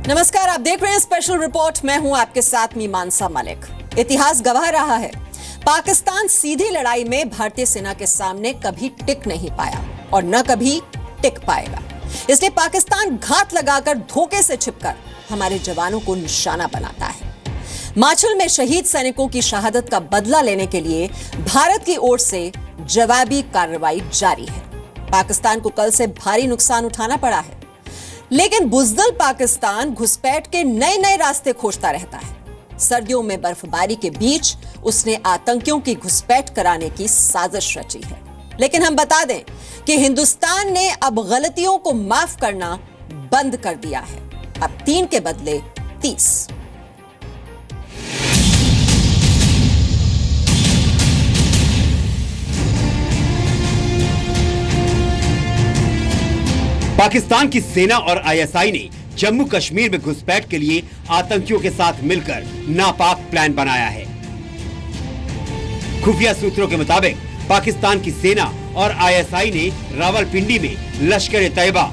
नमस्कार, आप देख रहे हैं स्पेशल रिपोर्ट। मैं हूं आपके साथ मीमांसा मलिक। इतिहास गवाह रहा है, पाकिस्तान सीधी लड़ाई में भारतीय सेना के सामने कभी टिक नहीं पाया और न कभी टिक पाएगा। इसलिए पाकिस्तान घात लगाकर, धोखे से छिपकर हमारे जवानों को निशाना बनाता है। माचल में शहीद सैनिकों की शहादत का बदला लेने के लिए भारत की ओर से जवाबी कार्रवाई जारी है। पाकिस्तान को कल से भारी नुकसान उठाना पड़ा है, लेकिन बुज़दिल पाकिस्तान घुसपैठ के नए नए रास्ते खोजता रहता है। सर्दियों में बर्फबारी के बीच उसने आतंकियों की घुसपैठ कराने की साजिश रची है। लेकिन हम बता दें कि हिंदुस्तान ने अब गलतियों को माफ करना बंद कर दिया है। अब 3 के बदले 30। पाकिस्तान की सेना और आईएसआई ने जम्मू कश्मीर में घुसपैठ के लिए आतंकियों के साथ मिलकर नापाक प्लान बनाया है। खुफिया सूत्रों के मुताबिक पाकिस्तान की सेना और आईएसआई ने रावलपिंडी में लश्कर-ए-तैयबा,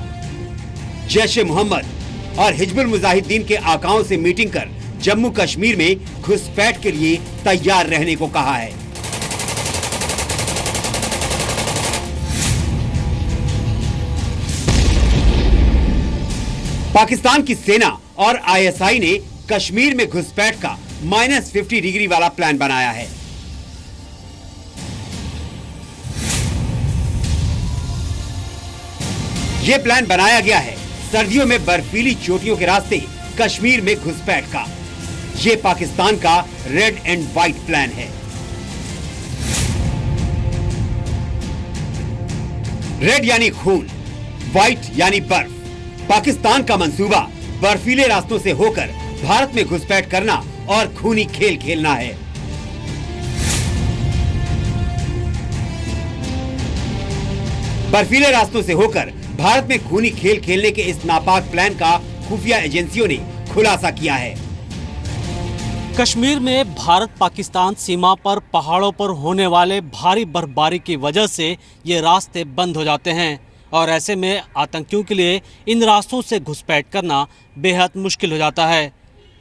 जैश-ए-मोहम्मद और हिजबुल मुजाहिदीन के आकाओं से मीटिंग कर जम्मू कश्मीर में घुसपैठ के लिए तैयार रहने को कहा है। पाकिस्तान की सेना और आईएसआई ने कश्मीर में घुसपैठ का -50 डिग्री वाला प्लान बनाया है। यह प्लान बनाया गया है सर्दियों में बर्फीली चोटियों के रास्ते कश्मीर में घुसपैठ का। यह पाकिस्तान का रेड एंड व्हाइट प्लान है। रेड यानी खून, व्हाइट यानी बर्फ। पाकिस्तान का मंसूबा बर्फीले रास्तों से होकर भारत में घुसपैठ करना और खूनी खेल खेलना है। बर्फीले रास्तों से होकर भारत में खूनी खेल खेलने के इस नापाक प्लान का खुफिया एजेंसियों ने खुलासा किया है। कश्मीर में भारत पाकिस्तान सीमा पर पहाड़ों पर होने वाले भारी बर्फबारी की वजह से ये रास्ते बंद हो जाते हैं और ऐसे में आतंकियों के लिए इन रास्तों से घुसपैठ करना बेहद मुश्किल हो जाता है।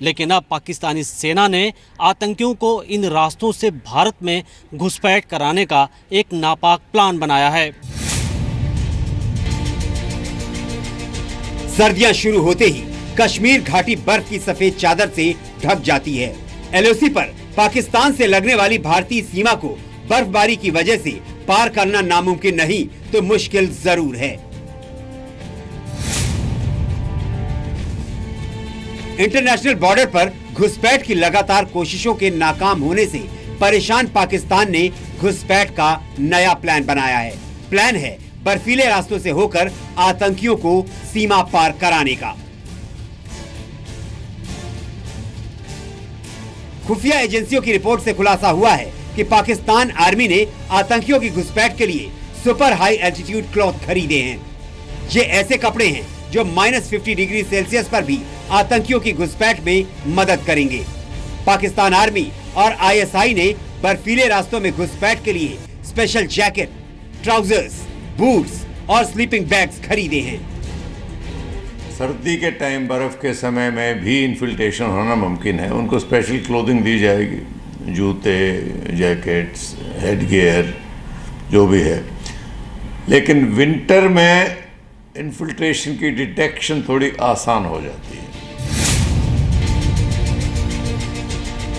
लेकिन अब पाकिस्तानी सेना ने आतंकियों को इन रास्तों से भारत में घुसपैठ कराने का एक नापाक प्लान बनाया है। सर्दियां शुरू होते ही कश्मीर घाटी बर्फ की सफेद चादर से ढक जाती है। एलओसी पर पाकिस्तान से लगने वाली भारतीय सीमा को बर्फबारी की वजह से पार करना नामुमकिन नहीं तो मुश्किल जरूर है। इंटरनेशनल बॉर्डर पर घुसपैठ की लगातार कोशिशों के नाकाम होने से परेशान पाकिस्तान ने घुसपैठ का नया प्लान बनाया है। प्लान है बर्फीले रास्तों से होकर आतंकियों को सीमा पार कराने का। खुफिया एजेंसियों की रिपोर्ट से खुलासा हुआ है कि पाकिस्तान आर्मी ने आतंकियों की घुसपैठ के लिए सुपर हाई एल्टीट्यूड क्लॉथ खरीदे हैं। ये ऐसे कपड़े हैं जो -50 डिग्री सेल्सियस पर भी आतंकियों की घुसपैठ में मदद करेंगे। पाकिस्तान आर्मी और आईएसआई ने बर्फीले रास्तों में घुसपैठ के लिए स्पेशल जैकेट, ट्राउजर्स, बूट्स और स्लीपिंग बैग्स खरीदे हैं। सर्दी के टाइम बर्फ के समय में भी इन्फिल्ट्रेशन होना मुमकिन है। उनको स्पेशल क्लोथिंग दी जाएगी, जूते, जैकेट्स, हेड गियर जो भी है। लेकिन विंटर में इन्फिल्ट्रेशन की डिटेक्शन थोड़ी आसान हो जाती है।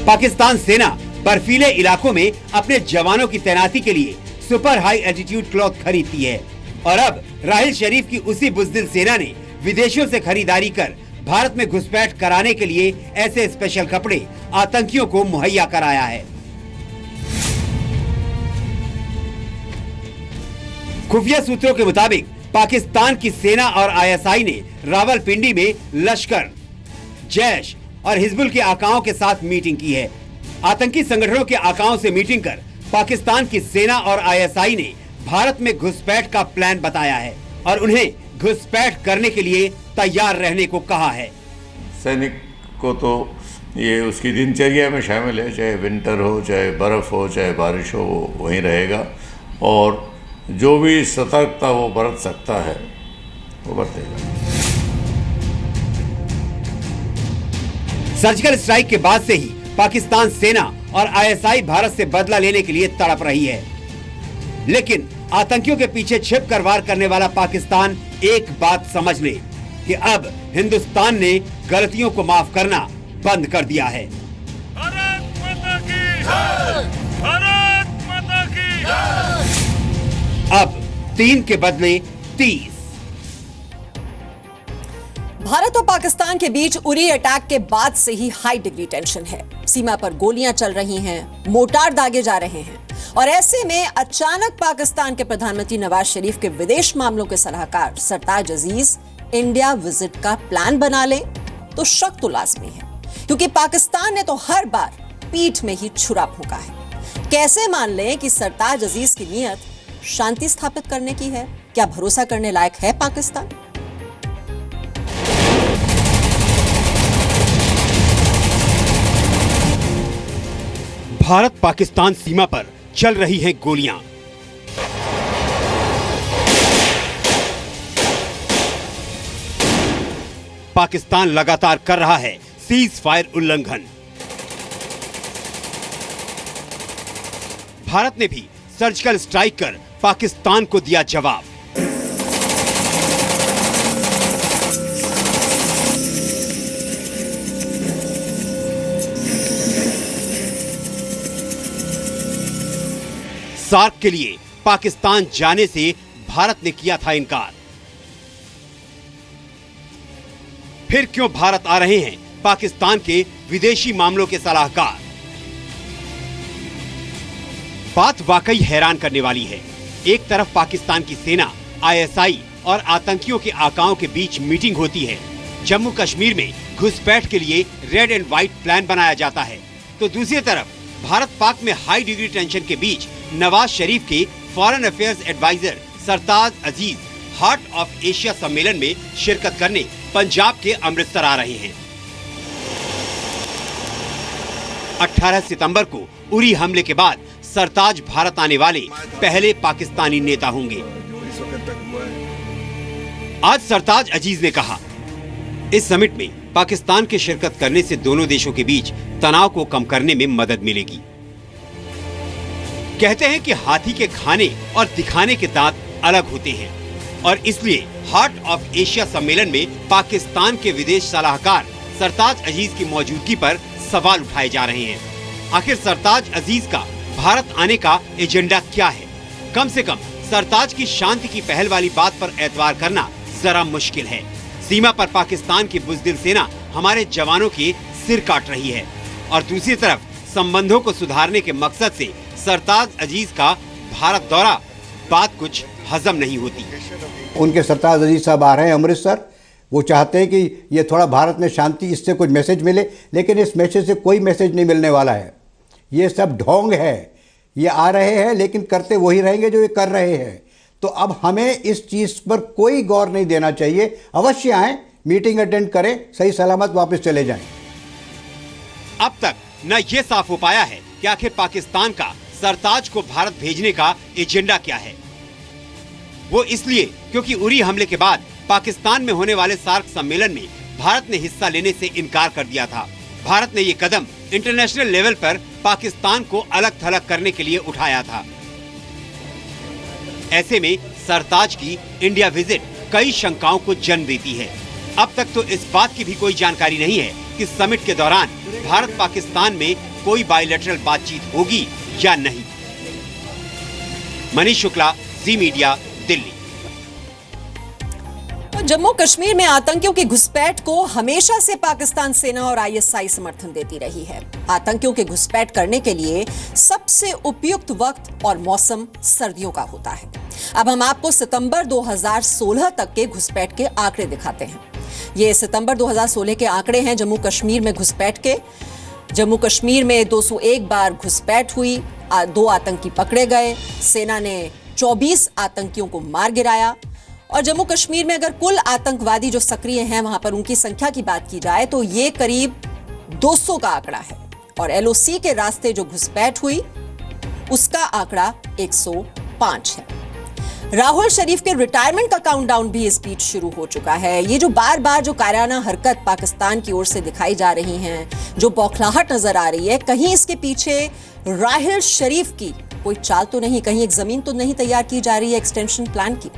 पाकिस्तान सेना बर्फीले इलाकों में अपने जवानों की तैनाती के लिए सुपर हाई एल्टीट्यूड क्लॉथ खरीदती है और अब राहिल शरीफ की उसी बुज़दिल सेना ने विदेशों से खरीदारी कर भारत में घुसपैठ कराने के लिए ऐसे स्पेशल कपड़े आतंकियों को मुहैया कराया है। खुफिया सूत्रों के मुताबिक पाकिस्तान की सेना और आईएसआई ने रावलपिंडी में लश्कर, जैश और हिजबुल के आकाओं के साथ मीटिंग की है। आतंकी संगठनों के आकाओं से मीटिंग कर पाकिस्तान की सेना और आईएसआई ने भारत में घुसपैठ का प्लान बताया है और उन्हें घुसपैठ करने के लिए तैयार रहने को कहा है। सैनिक को तो ये उसकी दिनचर्या में शामिल है, चाहे विंटर हो, चाहे बर्फ हो, चाहे बारिश हो, वो वहीं रहेगा और जो भी सतर्कता वो बरत सकता है वो बरतेगा। सर्जिकल स्ट्राइक के बाद से ही पाकिस्तान सेना और आईएसआई भारत से बदला लेने के लिए तड़प रही है, लेकिन आतंकियों के पीछे छिप कर वार करने वाला पाकिस्तान एक बात समझ ले कि अब हिंदुस्तान ने गलतियों को माफ करना बंद कर दिया है। भारत माता की जय! भारत माता की जय! अब 3 के बदले 30। भारत और पाकिस्तान के बीच उरी अटैक के बाद से ही हाई डिग्री टेंशन है। सीमा पर गोलियां चल रही हैं, मोर्टार दागे जा रहे हैं और ऐसे में अचानक पाकिस्तान के प्रधानमंत्री नवाज शरीफ के विदेश मामलों के सलाहकार सरताज अजीज इंडिया विजिट का प्लान बना ले तो शक तो लाजमी है, क्योंकि पाकिस्तान ने तो हर बार पीठ में ही छुरा फूंका है। कैसे मान लें कि सरताज अजीज की नीयत शांति स्थापित करने की है? क्या भरोसा करने लायक है पाकिस्तान? भारत पाकिस्तान सीमा पर चल रही हैं गोलियां। पाकिस्तान लगातार कर रहा है सीज फायर उल्लंघन। भारत ने भी सर्जिकल स्ट्राइक कर पाकिस्तान को दिया जवाब। सार्क के लिए पाकिस्तान जाने से भारत ने किया था इनकार। फिर क्यों भारत आ रहे हैं पाकिस्तान के विदेशी मामलों के सलाहकार? बात वाकई हैरान करने वाली है। एक तरफ पाकिस्तान की सेना, आईएसआई और आतंकियों के आकाओं के बीच मीटिंग होती है, जम्मू कश्मीर में घुसपैठ के लिए रेड एंड व्हाइट प्लान बनाया जाता है, तो दूसरी तरफ भारत पाक में हाई डिग्री टेंशन के बीच नवाज शरीफ के foreign affairs adviser Sartaj Aziz heart of Asia सम्मेलन में शिरकत करने पंजाब के अमृतसर आ रहे हैं। 18 सितंबर को उरी हमले के बाद सरताज भारत आने वाले पहले पाकिस्तानी नेता होंगे। आज सरताज अजीज ने कहा, इस समिट में पाकिस्तान के शिरकत करने से दोनों देशों के बीच तनाव को कम करने में मदद मिलेगी। कहते हैं कि हाथी के खाने और दिखाने के दांत अलग होते हैं और इसलिए हार्ट ऑफ एशिया सम्मेलन में पाकिस्तान के विदेश सलाहकार सरताज अजीज की मौजूदगी पर सवाल उठाए जा रहे हैं। आखिर सरताज अजीज का भारत आने का एजेंडा क्या है? कम से कम सरताज की शांति की पहल वाली बात पर एतबार करना जरा मुश्किल है। सीमा पर पाकिस्तान की बुज़दिल सेना हमारे जवानों के सिर काट रही है और दूसरी तरफ संबंधों को सुधारने के मकसद से सरताज अजीज का भारत दौरा बात कुछ हजम नहीं होती। उनके सरताज अजीज साहब आ रहे हैं अमृतसर। वो चाहते हैं कि ये थोड़ा भारत में शांति, इससे कुछ मैसेज मिले, लेकिन इस मैसेज से कोई मैसेज नहीं मिलने वाला है। ये सब ढोंग है। ये आ रहे हैं लेकिन करते वही रहेंगे जो ये कर रहे हैं। तो अब हमें इस चीज़ पर कोई गौर नहीं देना चाहिए। अवश्य आएँ, मीटिंग अटेंड करें, सही सलामत वापस चले जाएं। अब तक न ये साफ हो पाया है कि आखिर पाकिस्तान का सरताज को भारत भेजने का एजेंडा क्या है। वो इसलिए क्योंकि उरी हमले के बाद पाकिस्तान में होने वाले सार्क सम्मेलन में भारत ने हिस्सा लेने से इनकार कर दिया था। भारत ने ये कदम इंटरनेशनल लेवल पर पाकिस्तान को अलग थलग करने के लिए उठाया था। ऐसे में सरताज की इंडिया विजिट कई शंकाओं को जन्म देती है। अब तक तो इस बात की भी कोई जानकारी नहीं है कि समिट के दौरान भारत पाकिस्तान में कोई बायलैटरल बातचीत होगी या नहीं। मनीष शुक्ला, जी मीडिया, दिल्ली। जम्मू कश्मीर में आतंकियों की घुसपैठ को हमेशा से पाकिस्तान सेना और आईएसआई समर्थन देती रही है। आतंकियों के घुसपैठ करने के लिए सबसे उपयुक्त वक्त और मौसम सर्दियों का होता है। अब हम आपको सितंबर 2016 तक के घुसपैठ के आंकड़े दिखाते हैं। ये सितंबर 2016 के आंकड़े हैं जम्मू कश्मीर में घुसपैठ के। जम्मू कश्मीर में 201 बार घुसपैठ हुई, 2 आतंकी पकड़े गए, सेना ने 24 आतंकियों को मार गिराया। और जम्मू कश्मीर में अगर कुल आतंकवादी जो सक्रिय हैं वहां पर उनकी संख्या की बात की जाए तो ये करीब 200 का आंकड़ा है और एलओसी के रास्ते जो घुसपैठ हुई उसका आंकड़ा 105 है। राहुल शरीफ के रिटायरमेंट का काउंटडाउन भी इस बीच शुरू हो चुका है। ये जो बार बार जो कायराना हरकत पाकिस्तान की ओर से दिखाई जा रही है, जो बौखलाहट नजर आ रही है, कहीं इसके पीछे राहुल शरीफ की कोई चाल तो नहीं, कहीं एक जमीन तो नहीं तैयार की जा रही है एक्सटेंशन प्लान की।